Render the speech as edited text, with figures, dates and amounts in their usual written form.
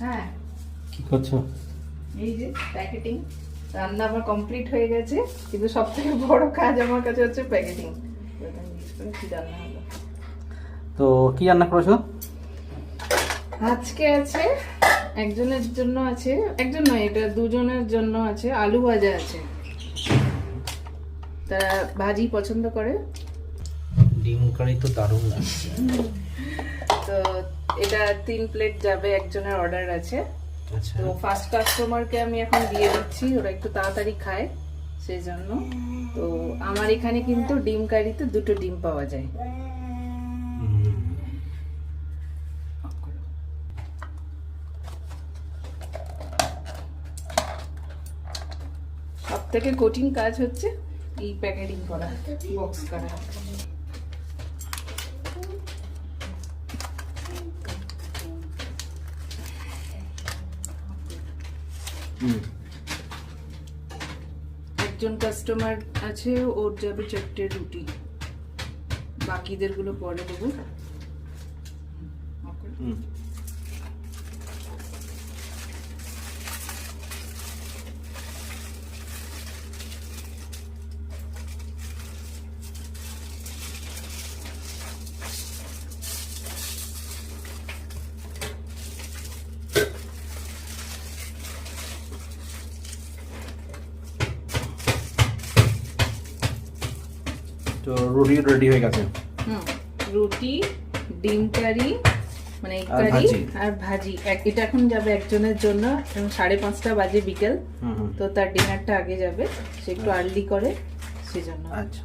হ্যাঁ কি করছো? এই যে প্যাকেটিং। রান্না আমার কমপ্লিট হয়ে গেছে, কিন্তু সবথেকে বড় কাজ আমার কাছে হচ্ছে প্যাকেটিং। কি রান্না হলো? তো কি রান্না করেছো? আজকে আছে একজনের জন্য আছে, একজন নয় এটা দুজনের জন্য আছে, আলু ভাজা আছে। তারা ভাজি পছন্দ করে। ডিম কারি তো দারুণ লাগছে। তো এটা 3 প্লেট যাবে, একজনের অর্ডার আছে। আচ্ছা, তো ফার্স্ট কাস্টমারকে আমি এখন দিয়ে দিচ্ছি, ওরা একটু তাড়াতাড়ি খায় সেই জন্য। তো আমার এখানে কিন্তু ডিম কারিতে 2টো ডিম পাওয়া যায়। সব থেকে কঠিন কাজ হচ্ছে এই প্যাকেটিং করা, বক্স করা। একজন কাস্টমার আছে, ওর যাবে 4টে রুটি, বাকিদের গুলো পরে দেবো। তো রুটি রেডি হয়ে গেছে। রুটি, ডিম কারি মানে আর কারি ভাজি। আর ভাজি। এটা এখন যাবে একজনের জন্য, 5:30 বাজে বিকেল। তো তার ডিনারটা আগে যাবে, সে একটু আর্লি করে সেজন্য। আচ্ছা।